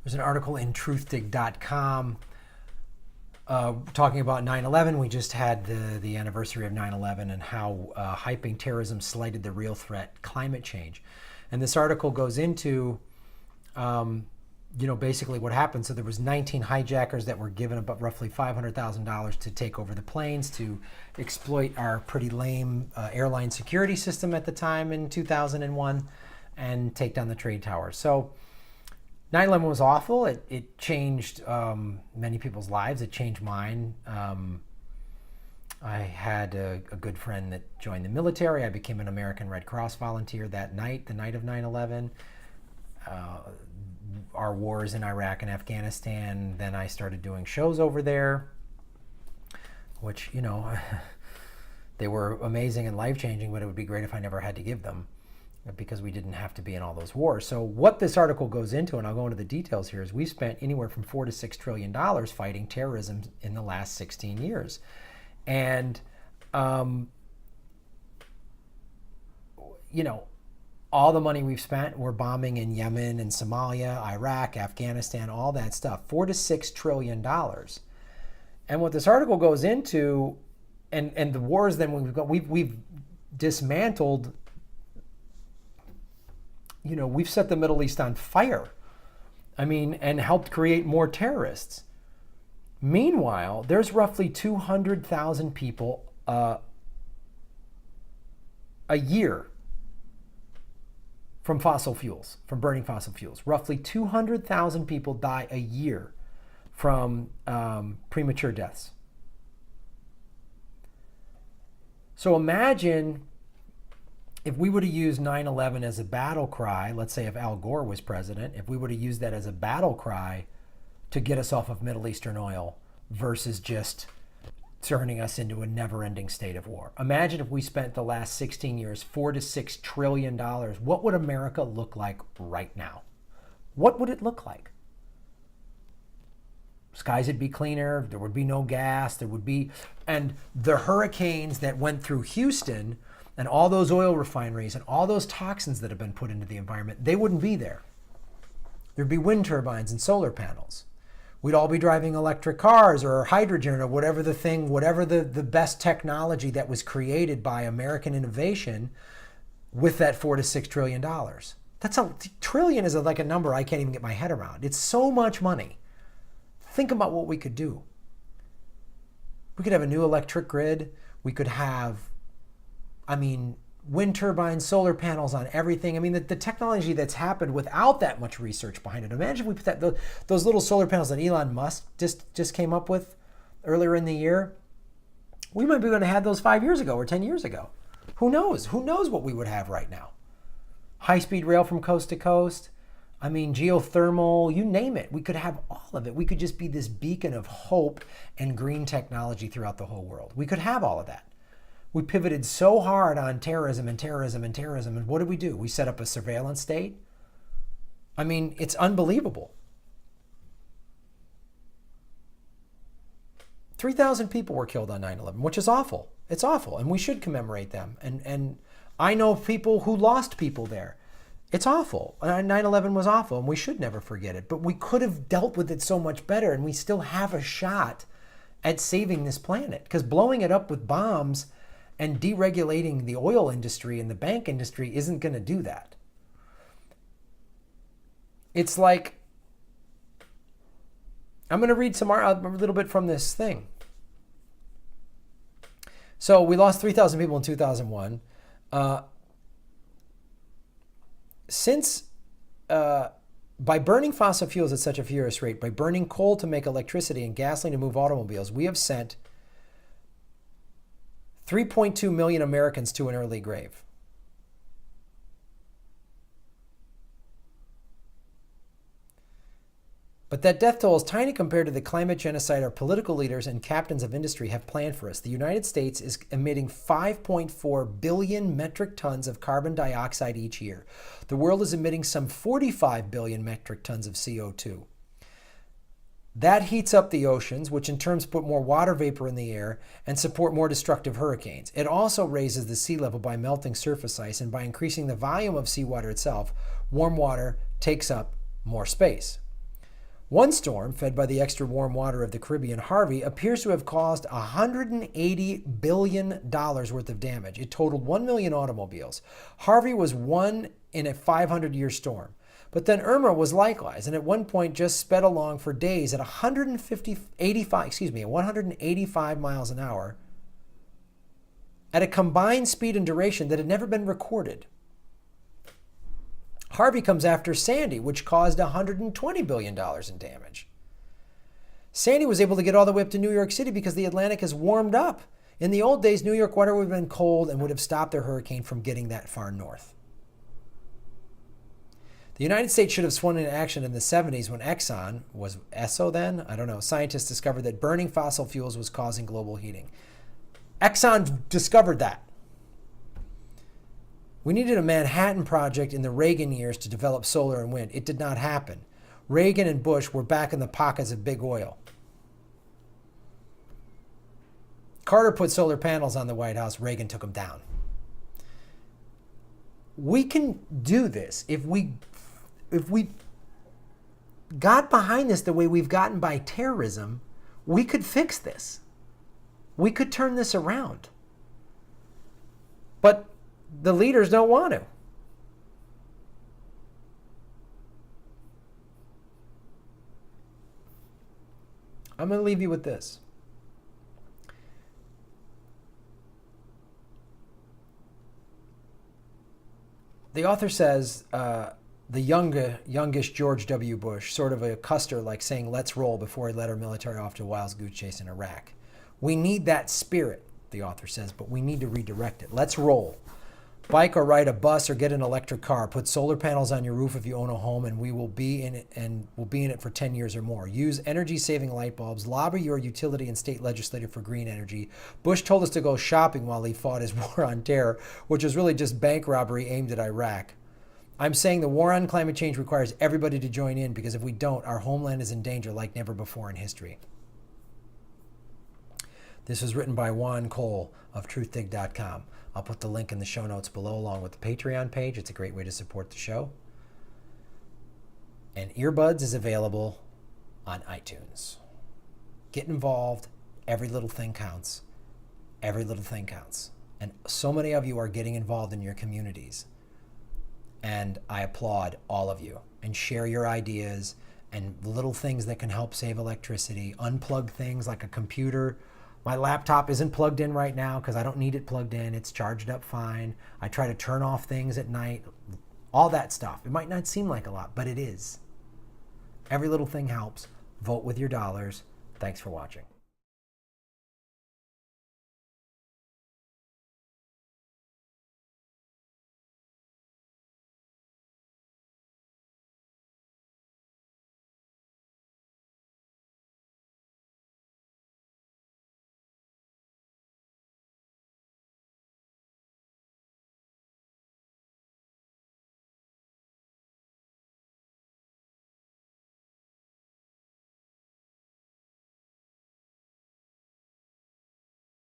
There's an article in Truthdig.com talking about 9/11. We just had the anniversary of 9/11 and how hyping terrorism slighted the real threat, climate change. And this article goes into, basically what happened. So there was 19 hijackers that were given about roughly $500,000 to take over the planes, to exploit our pretty lame airline security system at the time in 2001 and take down the trade towers. So 9/11 was awful. It changed many people's lives. It changed mine. I had a good friend that joined the military. I became an American Red Cross volunteer that night, the night of 9/11. Our wars in Iraq and Afghanistan, then I started doing shows over there, which, they were amazing and life-changing, but it would be great if I never had to give them, because we didn't have to be in all those wars. So what this article goes into, and I'll go into the details here, is we spent anywhere from $4 to $6 trillion fighting terrorism in the last 16 years. And, all the money we've spent, we're bombing in Yemen and Somalia, Iraq, Afghanistan, all that stuff, $4 to $6 trillion. And what this article goes into, and the wars then we've dismantled, we've set the Middle East on fire. And helped create more terrorists. Meanwhile, there's roughly 200,000 people a year from fossil fuels, from burning fossil fuels. Roughly 200,000 people die a year from premature deaths. So imagine if we would have used 9/11 as a battle cry, let's say if Al Gore was president, if we would have used that as a battle cry to get us off of Middle Eastern oil versus just turning us into a never-ending state of war. Imagine if we spent the last 16 years, $4 to $6 trillion. What would America look like right now? What would it look like? Skies would be cleaner. There would be no gas. And the hurricanes that went through Houston and all those oil refineries and all those toxins that have been put into the environment, they wouldn't be there. There'd be wind turbines and solar panels. We'd all be driving electric cars or hydrogen or whatever the best technology that was created by American innovation with that $4 to $6 trillion. That's trillion is like a number I can't even get my head around. It's so much money. Think about what we could do. We could have a new electric grid. We could have, wind turbines, solar panels on everything. The technology that's happened without that much research behind it. Imagine if we put those little solar panels that Elon Musk just came up with earlier in the year. We might be going to have those 5 years ago or 10 years ago. Who knows? Who knows what we would have right now? High-speed rail from coast to coast. Geothermal, you name it. We could have all of it. We could just be this beacon of hope and green technology throughout the whole world. We could have all of that. We pivoted so hard on terrorism. And what did we do? We set up a surveillance state. It's unbelievable. 3,000 people were killed on 9/11, which is awful. It's awful, and we should commemorate them. And I know people who lost people there. It's awful. 9/11 was awful, and we should never forget it. But we could have dealt with it so much better, and we still have a shot at saving this planet. Because blowing it up with bombs and deregulating the oil industry and the bank industry isn't going to do that. It's like, I'm going to read a little bit from this thing. So we lost 3,000 people in 2001. By burning fossil fuels at such a furious rate, by burning coal to make electricity and gasoline to move automobiles, we have sent 3.2 million Americans to an early grave. But that death toll is tiny compared to the climate genocide our political leaders and captains of industry have planned for us. The United States is emitting 5.4 billion metric tons of carbon dioxide each year. The world is emitting some 45 billion metric tons of CO2. That heats up the oceans, which in turn put more water vapor in the air and support more destructive hurricanes. It also raises the sea level by melting surface ice, and by increasing the volume of seawater itself, warm water takes up more space. One storm, fed by the extra warm water of the Caribbean, Harvey, appears to have caused $180 billion worth of damage. It totaled 1 million automobiles. Harvey was one in a 500-year storm. But then Irma was likewise, and at one point just sped along for days at 185 miles an hour at a combined speed and duration that had never been recorded. Harvey comes after Sandy, which caused $120 billion in damage. Sandy was able to get all the way up to New York City because the Atlantic has warmed up. In the old days, New York water would have been cold and would have stopped their hurricane from getting that far north. The United States should have swung into action in the 70s when Exxon, was Esso then? I don't know. Scientists discovered that burning fossil fuels was causing global heating. Exxon discovered that. We needed a Manhattan Project in the Reagan years to develop solar and wind. It did not happen. Reagan and Bush were back in the pockets of big oil. Carter put solar panels on the White House. Reagan took them down. We can do this if we got behind this the way we've gotten by terrorism. We could fix this. We could turn this around. But the leaders don't want to. I'm going to leave you with this. The author says the youngest George W. Bush, sort of a Custer, like saying, let's roll, before he led our military off to a wild goose chase in Iraq. We need that spirit, the author says, but we need to redirect it. Let's roll. Bike or ride a bus or get an electric car. Put solar panels on your roof if you own a home, and we will be in it, and will be in it for 10 years or more. Use energy-saving light bulbs. Lobby your utility and state legislature for green energy. Bush told us to go shopping while he fought his war on terror, which was really just bank robbery aimed at Iraq. I'm saying the war on climate change requires everybody to join in, because if we don't, our homeland is in danger like never before in history. This was written by Juan Cole of Truthdig.com. I'll put the link in the show notes below, along with the Patreon page. It's a great way to support the show. And Earbuds is available on iTunes. Get involved. Every little thing counts. Every little thing counts. And so many of you are getting involved in your communities. And I applaud all of you. And share your ideas and little things that can help save electricity. Unplug things like a computer. My laptop isn't plugged in right now because I don't need it plugged in. It's charged up fine. I try to turn off things at night. All that stuff. It might not seem like a lot, but it is. Every little thing helps. Vote with your dollars. Thanks for watching.